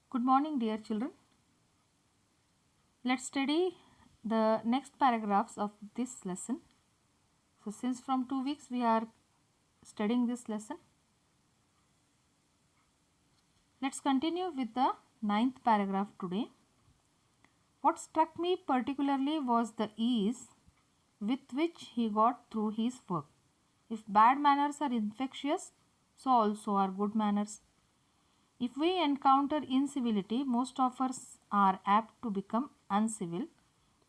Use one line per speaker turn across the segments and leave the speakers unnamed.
Good morning, dear children. Let's study the next paragraphs of this lesson. So, since from 2 weeks we are studying this lesson, let's continue with the ninth paragraph today. What struck me particularly was the ease with which he got through his work. If bad manners are infectious, so also are good manners. If we encounter incivility, most of us are apt to become uncivil,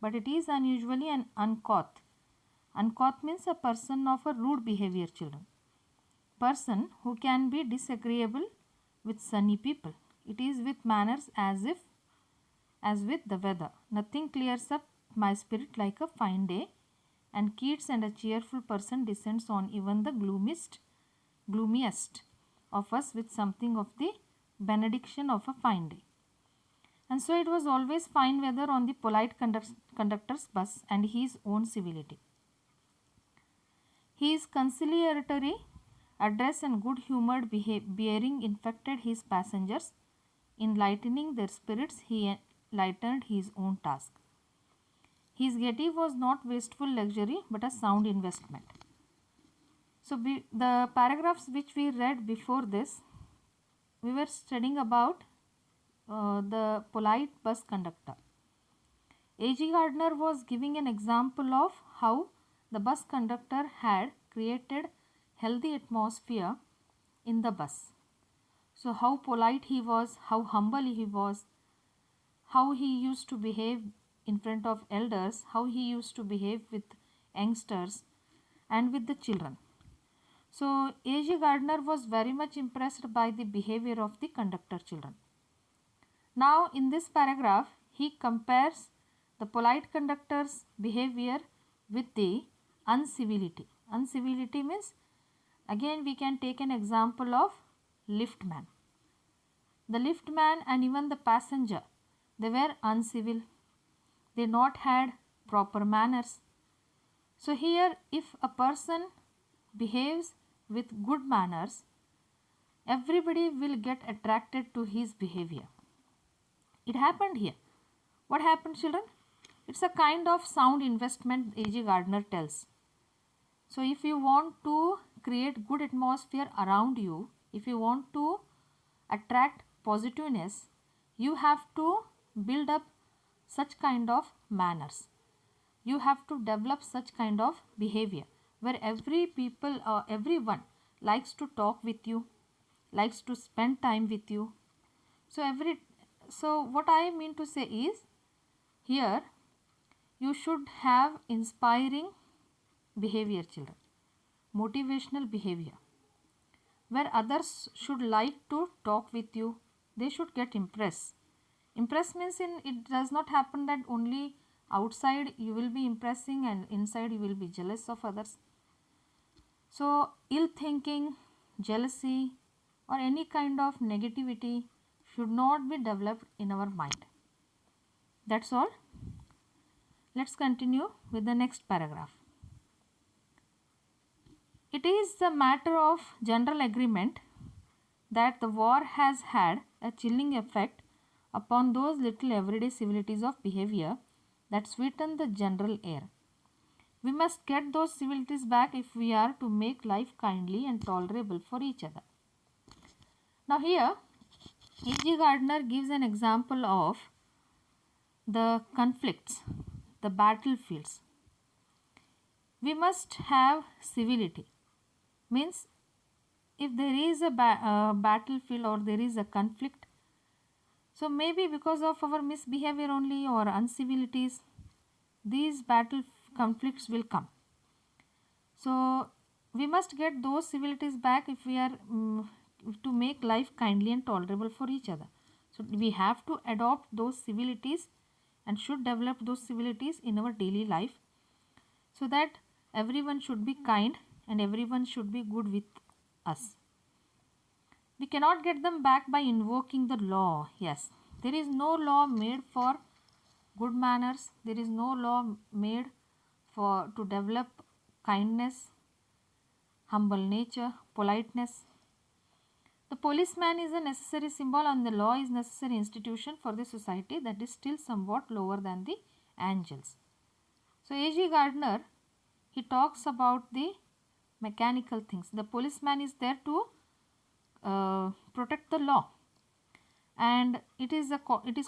but it is unusually an uncouth. Uncouth means a person of a rude behavior, children. Person who can be disagreeable with sunny people. It is with manners as with the weather. Nothing clears up my spirit like a fine day, and Keats and a cheerful person descends on even the gloomiest of us with something of the benediction of a fine day. And so it was always fine weather on the polite conductor's bus and his own civility. His conciliatory address and good humoured bearing infected his passengers. In lightening their spirits, he lightened his own task. His gaiety was not wasteful luxury but a sound investment. So, the paragraphs which we read before this, we were studying about the polite bus conductor. A.G. Gardner was giving an example of how the bus conductor had created healthy atmosphere in the bus. So how polite he was, how humble he was, how he used to behave in front of elders, how he used to behave with youngsters and with the children. So A.G. Gardner was very much impressed by the behavior of the conductor children. Now in this paragraph he compares the polite conductor's behavior with the uncivility. Uncivility means, again we can take an example of liftman. The liftman and even the passenger, they were uncivil. They not had proper manners. So here if a person behaves with good manners, everybody will get attracted to his behavior. It happened here. What happened, children? It's a kind of sound investment, A.G. Gardner tells. So if you want to create good atmosphere around you, if you want to attract positiveness, you have to build up such kind of manners. You have to develop such kind of behavior where everyone likes to talk with you, likes to spend time with you. So what I mean to say is, here you should have inspiring behavior, children, motivational behavior, where others should like to talk with you. They should get impressed. Impress means it does not happen that only outside you will be impressing and inside you will be jealous of others. So ill thinking, jealousy or any kind of negativity should not be developed in our mind. That's all. Let's continue with the next paragraph. It is a matter of general agreement that the war has had a chilling effect upon those little everyday civilities of behavior that sweeten the general air. We must get those civilities back if we are to make life kindly and tolerable for each other. Now here, A.G. Gardner gives an example of the conflicts, the battlefields. We must have civility. Means if there is a battlefield or there is a conflict, so maybe because of our misbehavior only or uncivilities, these battle conflicts will come. So we must get those civilities back if we are to make life kindly and tolerable for each other. So we have to adopt those civilities and should develop those civilities in our daily life, so that everyone should be kind and everyone should be good with us. We cannot get them back by invoking the law. Yes, there is no law made for good manners. There is no law made to develop kindness, humble nature, politeness. The policeman is a necessary symbol and the law is necessary institution for the society that is still somewhat lower than the angels. So A.G. Gardner, he talks about the mechanical things. The policeman is there to protect the law, and it is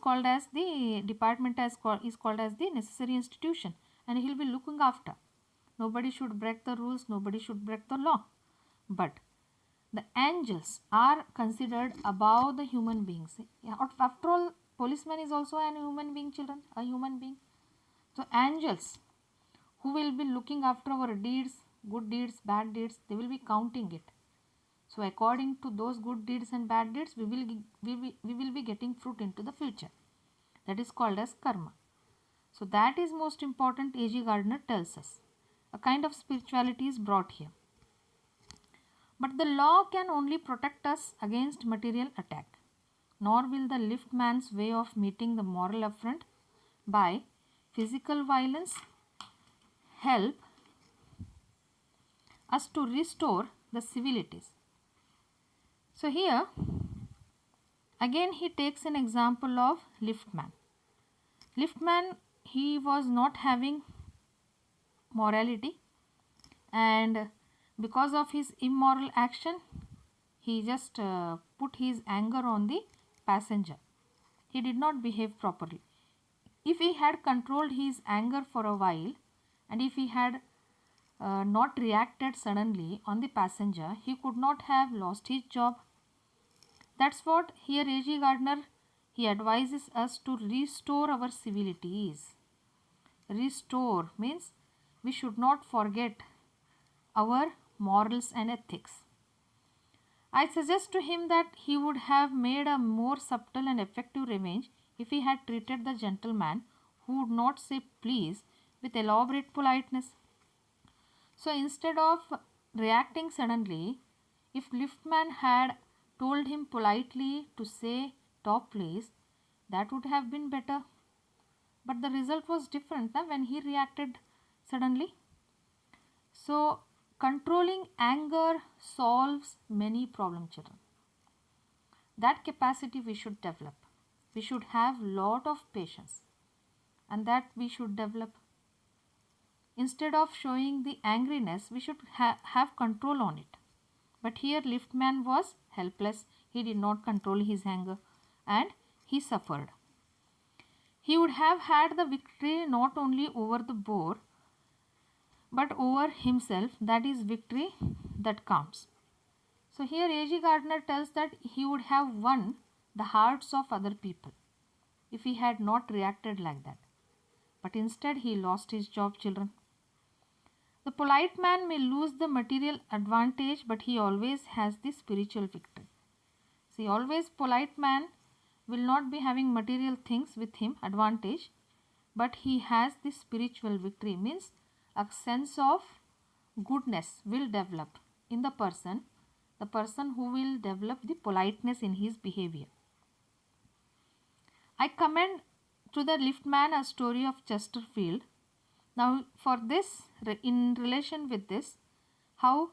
called as the department is called as the necessary institution, and he will be looking after. Nobody should break the rules, nobody should break the law. But the angels are considered above the human beings. After all, policeman is also a human being, children, a human being. So angels who will be looking after our deeds, good deeds, bad deeds, they will be counting it. So according to those good deeds and bad deeds, we will be getting fruit into the future. That is called as karma. So that is most important. A.G. Gardner tells us a kind of spirituality is brought here. But the law can only protect us against material attack, nor will the liftman's way of meeting the moral affront by physical violence help us to restore the civilities. So here again he takes an example of liftman. Liftman, he was not having morality, and because of his immoral action he just put his anger on the passenger. He did not behave properly. If he had controlled his anger for a while, and if he had not reacted suddenly on the passenger, he could not have lost his job. That's what here A.G. Gardner, he advises us to restore our civilities. Restore means we should not forget our morals and ethics. I suggest to him that he would have made a more subtle and effective revenge if he had treated the gentleman who would not say please with elaborate politeness. So instead of reacting suddenly, if liftman had told him politely to say top please, that would have been better. But the result was different when he reacted suddenly. So controlling anger solves many problems, children. That capacity we should develop. We should have lot of patience, and that we should develop. Instead of showing the angriness, we should have control on it. But here liftman was helpless. He did not control his anger and he suffered. He would have had the victory not only over the boar but over himself. That is victory that counts. So here A.G. Gardner tells that he would have won the hearts of other people if he had not reacted like that. But instead he lost his job, children. The polite man may lose the material advantage, but he always has the spiritual victory. See, always polite man will not be having material things with him advantage, but he has the spiritual victory, means a sense of goodness will develop in the person who will develop the politeness in his behavior. I commend to the liftman a story of Chesterfield. Now for this, in relation with this, how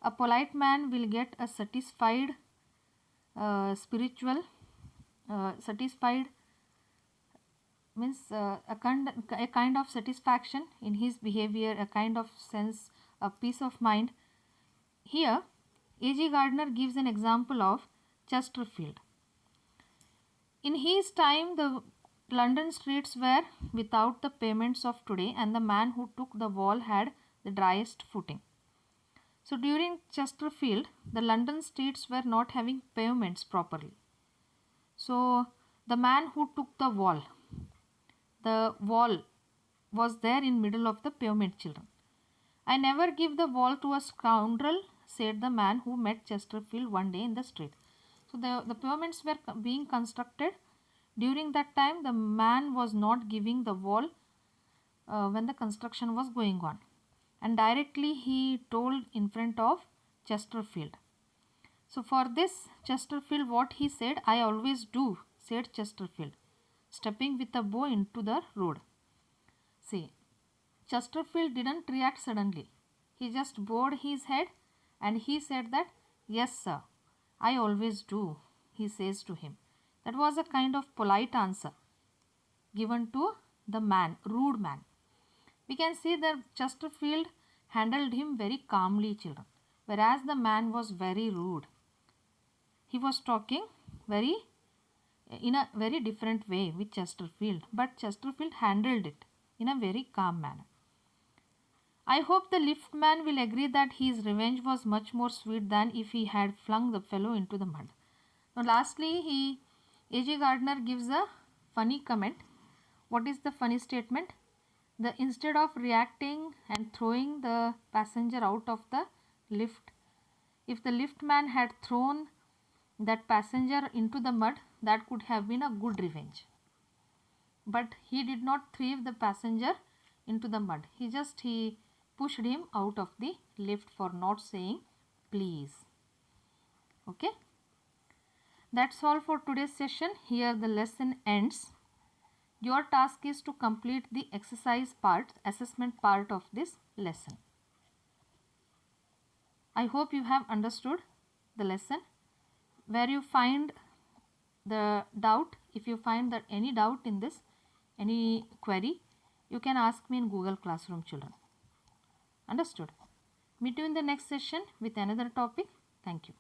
a polite man will get a satisfied satisfied means a kind of satisfaction in his behavior, a kind of sense of peace of mind. Here A.G. Gardner gives an example of Chesterfield. In his time, the London streets were without the pavements of today, and the man who took the wall had the driest footing. So during Chesterfield, the London streets were not having pavements properly. So the man who took the wall was there in middle of the pavement, children. I never give the wall to a scoundrel, said the man who met Chesterfield one day in the street. So the pavements were being constructed. During that time, the man was not giving the wall when the construction was going on. And directly he told in front of Chesterfield. So for this, Chesterfield, what he said, I always do, said Chesterfield, stepping with a bow into the road. See, Chesterfield didn't react suddenly. He just bowed his head and he said that, yes sir, I always do, he says to him. That was a kind of polite answer given to the man, rude man. We can see that Chesterfield handled him very calmly, children, whereas the man was very rude. He was talking very in a very different way with Chesterfield, but Chesterfield handled it in a very calm manner. I hope the liftman will agree that his revenge was much more sweet than if he had flung the fellow into the mud. Now, lastly, A.J. Gardner gives a funny comment. What is the funny statement? Instead of reacting and throwing the passenger out of the lift, if the liftman had thrown that passenger into the mud, that could have been a good revenge. But he did not throw the passenger into the mud. He pushed him out of the lift for not saying please. Okay. That's all for today's session. Here the lesson ends. Your task is to complete the exercise part, assessment part of this lesson. I hope you have understood the lesson. Where you find the doubt, if you find that any doubt in this, any query, you can ask me in Google Classroom, children. Understood? Meet you in the next session with another topic. Thank you.